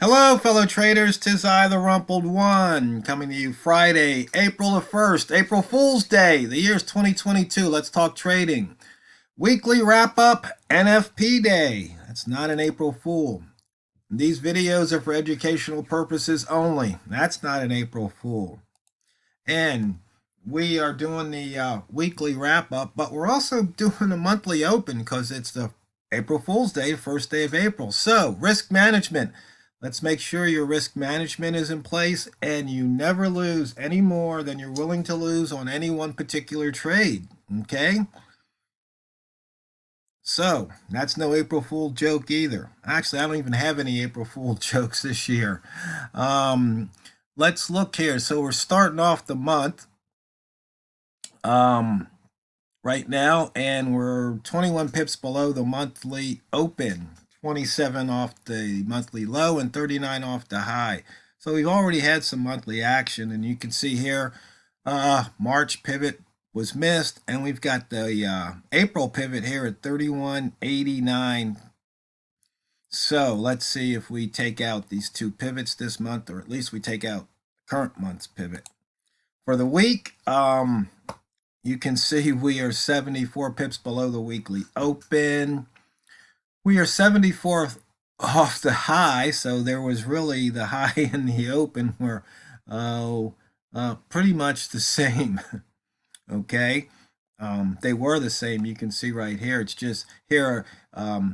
Hello, fellow traders. 'Tis I, the Rumpled One, coming to you Friday, April the 1st, April Fool's Day. The year's 2022. Let's talk trading. Weekly wrap up, NFP Day. That's not an April Fool. These videos are for educational purposes only. That's not an April Fool. And we are doing the weekly wrap up, but we're also doing a monthly open because it's the April Fool's Day, first day of April. So, risk management. Let's make sure your risk management is in place and you never lose any more than you're willing to lose on any one particular trade. Okay? So, that's no April Fool joke either. Actually, I don't even have any April Fool jokes this year. Let's look here. So, we're starting off the month right now, and we're 21 pips below the monthly open, 27 off the monthly low, and 39 off the high. So we've already had some monthly action, and you can see here, March pivot was missed, and we've got the April pivot here at 31.89. So let's see if we take out these two pivots this month, or at least we take out current month's pivot. For the week, you can see we are 74 pips below the weekly open. We are 74 off the high, so there was really the high and the open were pretty much the same. Okay, they were the same. You can see right here. It's just here. I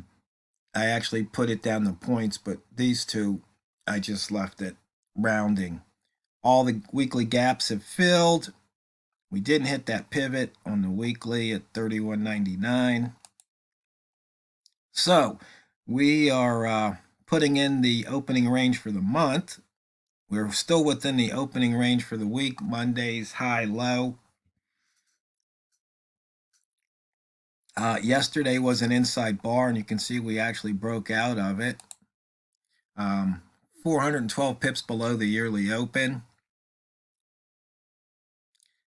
actually put it down to points, but these two, I just left it rounding. All the weekly gaps have filled. We didn't hit that pivot on the weekly at 31.99. So we are putting in the opening range for the month. We're still within the opening range for the week. Monday's high, low. Yesterday was an inside bar, and you can see we actually broke out of it. 412 pips below the yearly open.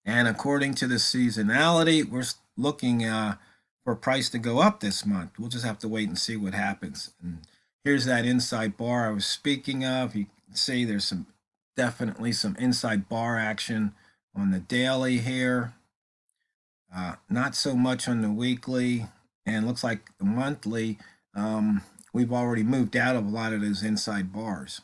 And according to the seasonality, we're looking for price to go up this month. We'll just have to wait and see what happens. And here's that inside bar I was speaking of. You can see there's definitely some inside bar action on the daily here. Not so much on the weekly, and looks like the monthly, we've already moved out of a lot of those inside bars.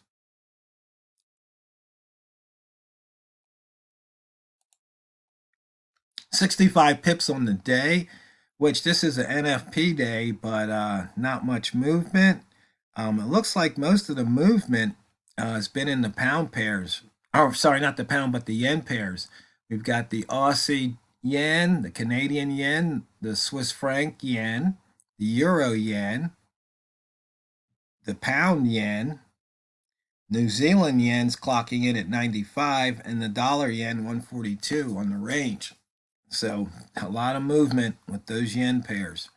$65 pips on the day, which this is an NFP day, but not much movement. It looks like most of the movement has been in the pound pairs. Oh, sorry, not the pound, but the yen pairs. We've got the Aussie yen, the Canadian yen, the Swiss franc yen, the euro yen, the pound yen, New Zealand yen's clocking in at 95, and the dollar yen 142 on the range. So a lot of movement with those yen pairs.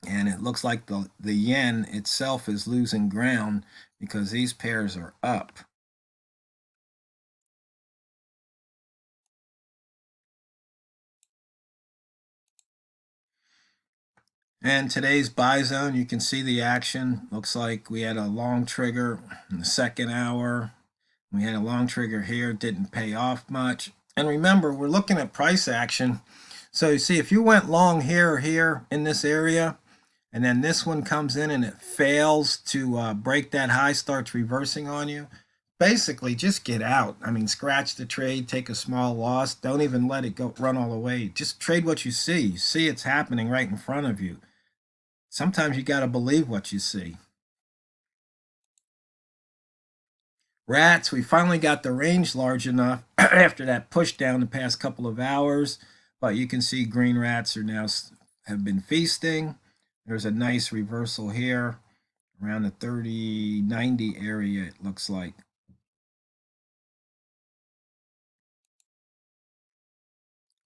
And it looks like the yen itself is losing ground because these pairs are up. And today's buy zone, you can see the action. Looks like we had a long trigger in the second hour. We had a long trigger here, didn't pay off much. And remember, we're looking at price action. So you see, if you went long here or here in this area, and then this one comes in and it fails to break that high, starts reversing on you, basically just get out. I mean, scratch the trade, take a small loss. Don't even let it go run all the way. Just trade what you see. You see it's happening right in front of you. Sometimes you got to believe what you see. Rats, we finally got the range large enough after that push down the past couple of hours, but you can see green rats are now have been feasting. There's a nice reversal here around the 30.90 area, it looks like.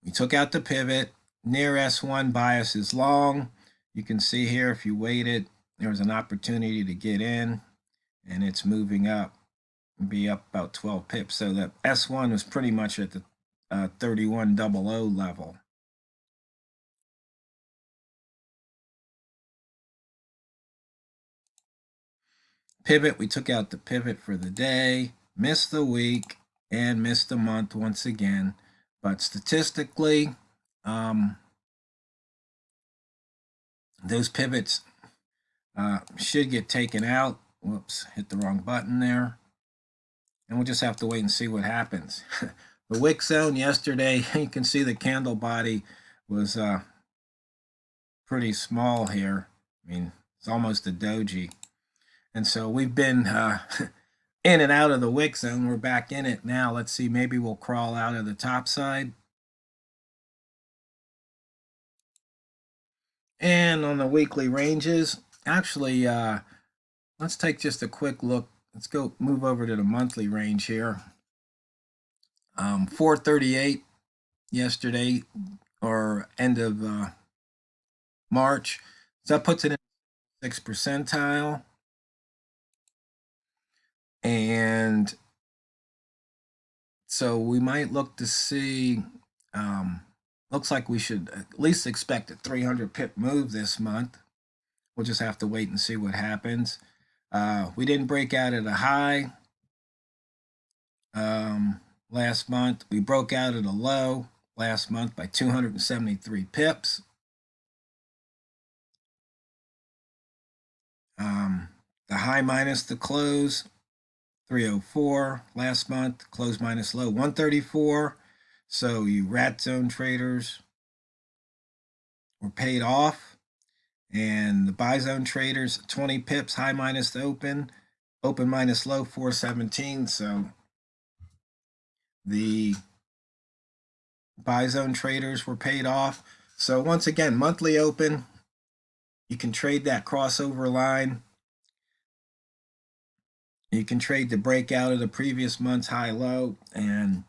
We took out the pivot. Near S1 bias is long. You can see here if you waited, there was an opportunity to get in, and it's moving up. Be up about 12 pips. So the S1 was pretty much at the 3100 level. pivot, we took out the pivot for the day, missed the week, and missed the month once again. But statistically, those pivots should get taken out. Whoops, hit the wrong button there. And we'll just have to wait and see what happens. The wick zone yesterday, you can see the candle body was pretty small here. I mean, it's almost a doji. And so we've been in and out of the wick zone. We're back in it now. Let's see, maybe we'll crawl out of the top side. And on the weekly ranges, actually, let's take just a quick look. Let's go move over to the monthly range here. 438 yesterday, or end of March. So that puts it in 6th percentile. And so we might look to see, looks like we should at least expect a 300 pip move this month. We'll just have to wait and see what happens. We didn't break out at a high last month. We broke out at a low last month by 273 pips. The high minus the close, 304 last month. Close minus low, 134. So you rat zone traders were paid off. And the buy zone traders, 20 pips, high minus the open minus low, 417. So the buy zone traders were paid off. So once again, monthly open, you can trade that crossover line. You can trade the breakout of the previous month's high low, and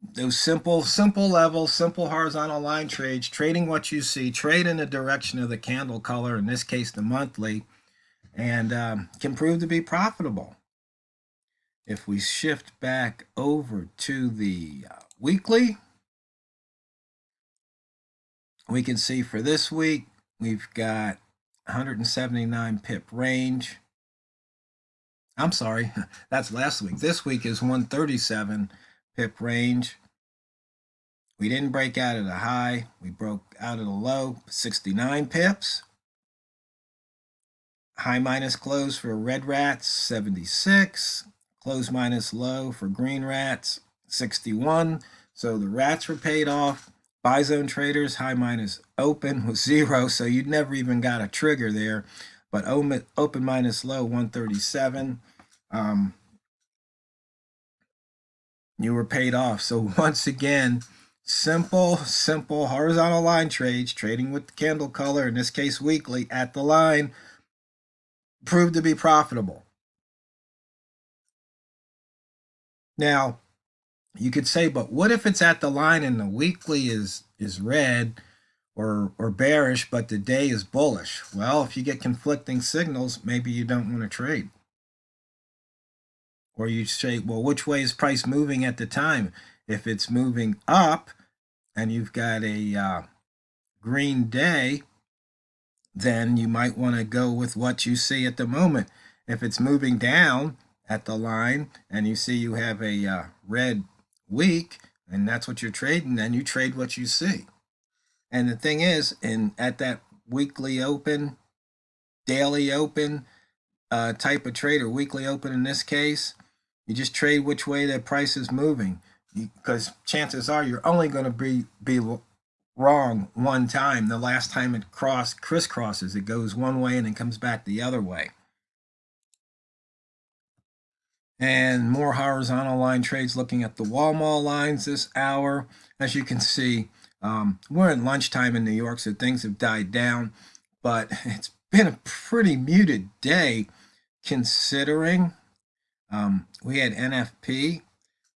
those simple levels, simple horizontal line trades, trading what you see, trade in the direction of the candle color, in this case the monthly, and can prove to be profitable. If we shift back over to the weekly, we can see for this week we've got 179 pip range. I'm sorry, that's last week. This week is 137 pip range. We didn't break out at a high. We broke out at a low, 69 pips. High minus close for red rats, 76. Close minus low for green rats, 61. So the rats were paid off. Buy zone traders, high minus open was 0, so you never even got a trigger there. But open minus low, 137. You were paid off. So once again, simple horizontal line trades, trading with the candle color, in this case weekly, at the line, proved to be profitable. Now, you could say, but what if it's at the line and the weekly is red or bearish, but the day is bullish? Well, if you get conflicting signals, maybe you don't want to trade. Or you say, well, which way is price moving at the time? If it's moving up and you've got a green day, then you might want to go with what you see at the moment. If it's moving down at the line and you see you have a red week and that's what you're trading, then you trade what you see. And the thing is, at that weekly open, daily open type of trade, or weekly open in this case, you just trade which way the price is moving, because chances are you're only going to be wrong one time. The last time it crisscrosses, it goes one way and then comes back the other way. And more horizontal line trades, looking at the wall mall lines this hour. As you can see, we're in lunchtime in New York, so things have died down, but it's been a pretty muted day considering we had NFP,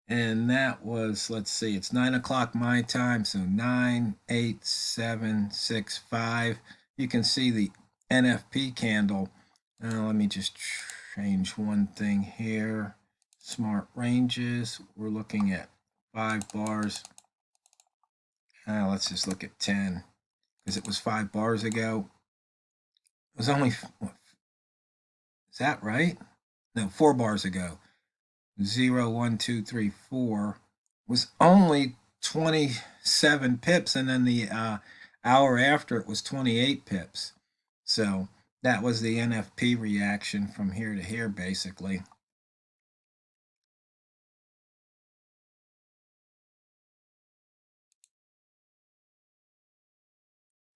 and that was, let's see, it's 9 o'clock my time, so 9, 8, 7, 6, 5. You can see the NFP candle. Now let me just change one thing here. Smart ranges, we're looking at 5 bars. Let's just look at 10, because it was 5 bars ago. It was only, what, is that right? no, 4 bars ago, 0, 1, 2, 3, 4, was only 27 pips, and then the hour after it was 28 pips. So that was the NFP reaction from here to here, basically.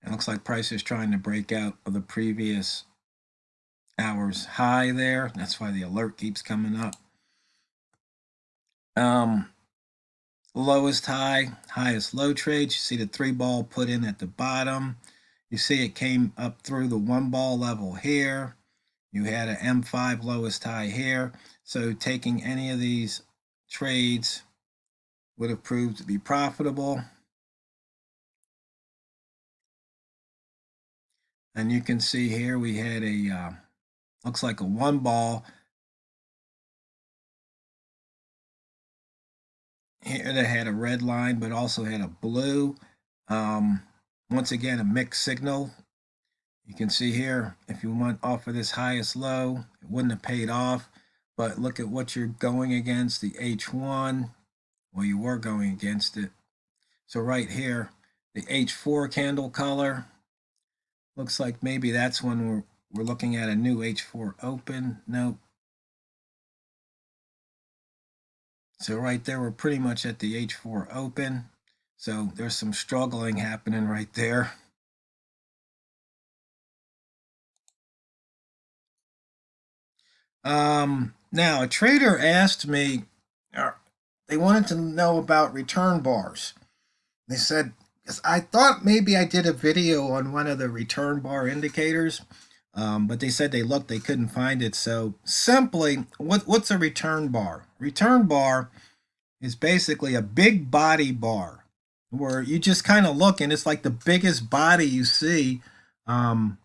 It looks like price is trying to break out of the previous hour's high there. That's why the alert keeps coming up. Lowest high, highest low trades. You see the 3-ball put in at the bottom. You see it came up through the 1-ball level here. You had an M5 lowest high here. So taking any of these trades would have proved to be profitable. And you can see here we had a, looks like a 1-ball. Here that had a red line, but also had a blue. Once again, a mixed signal. You can see here, if you went off of this highest low, it wouldn't have paid off. But look at what you're going against, the H1. Well, you were going against it. So right here, the H4 candle color, looks like maybe that's when we're looking at a new H4 open. Nope. So right there, we're pretty much at the H4 open. So there's some struggling happening right there. Now, a trader asked me, they wanted to know about return bars. They said, I thought maybe I did a video on one of the return bar indicators, but they said they looked, they couldn't find it. So simply, what's a return bar? Return bar is basically a big body bar where you just kind of look and it's like the biggest body you see on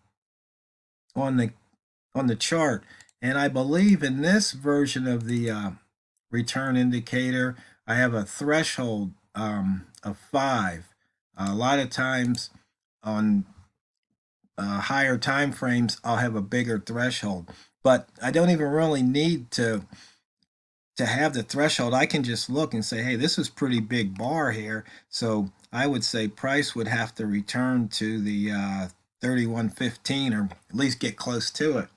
the chart. And I believe in this version of the return indicator, I have a threshold of 5. A lot of times on higher time frames, I'll have a bigger threshold. But I don't even really need to have the threshold. I can just look and say, hey, this is pretty big bar here. So I would say price would have to return to the 31.15 or at least get close to it.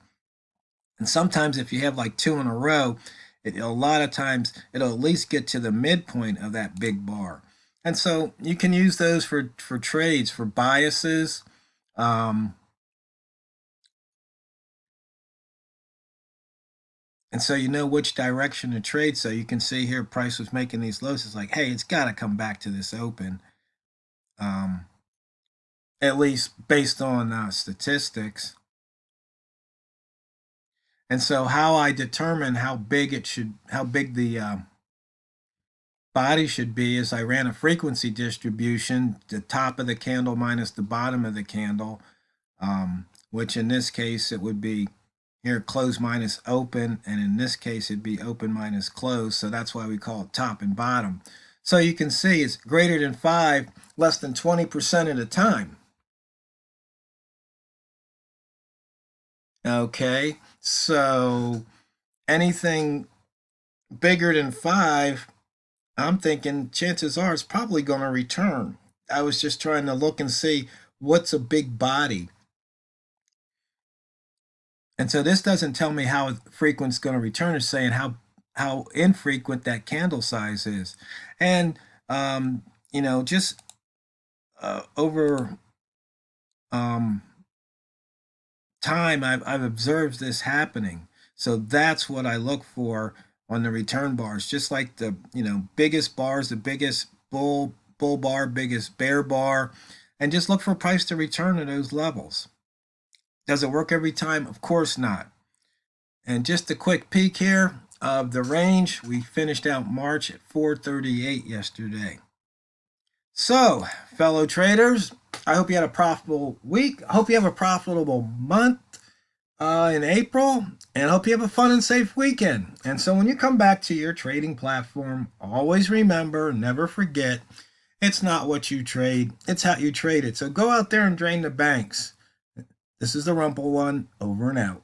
And sometimes if you have like 2 in a row, a lot of times it'll at least get to the midpoint of that big bar. And so you can use those for trades, for biases. And so you know which direction to trade. So you can see here price was making these lows. It's like, hey, it's got to come back to this open. At least based on statistics. And so how I determine how big the body should be is I ran a frequency distribution, the top of the candle minus the bottom of the candle, which in this case it would be here close minus open, and in this case it'd be open minus close. So that's why we call it top and bottom. So you can see it's greater than 5, less than 20% of the time. Okay, so anything bigger than 5, I'm thinking chances are it's probably going to return. I was just trying to look and see what's a big body. And so this doesn't tell me how frequent it's going to return. It's saying how infrequent that candle size is. And, just over time, I've observed this happening. So that's what I look for on the return bars, just like the biggest bars, the biggest bull bar, biggest bear bar, and just look for price to return to those levels. Does it work every time? Of course not. And just a quick peek here of the range. We finished out March at 438 yesterday. So, fellow traders, I hope you had a profitable week. I hope you have a profitable month in April, and I hope you have a fun and safe weekend. And so when you come back to your trading platform, always remember, never forget, it's not what you trade, it's how you trade it. So go out there and drain the banks. This is the TheRumpledOne, over and out.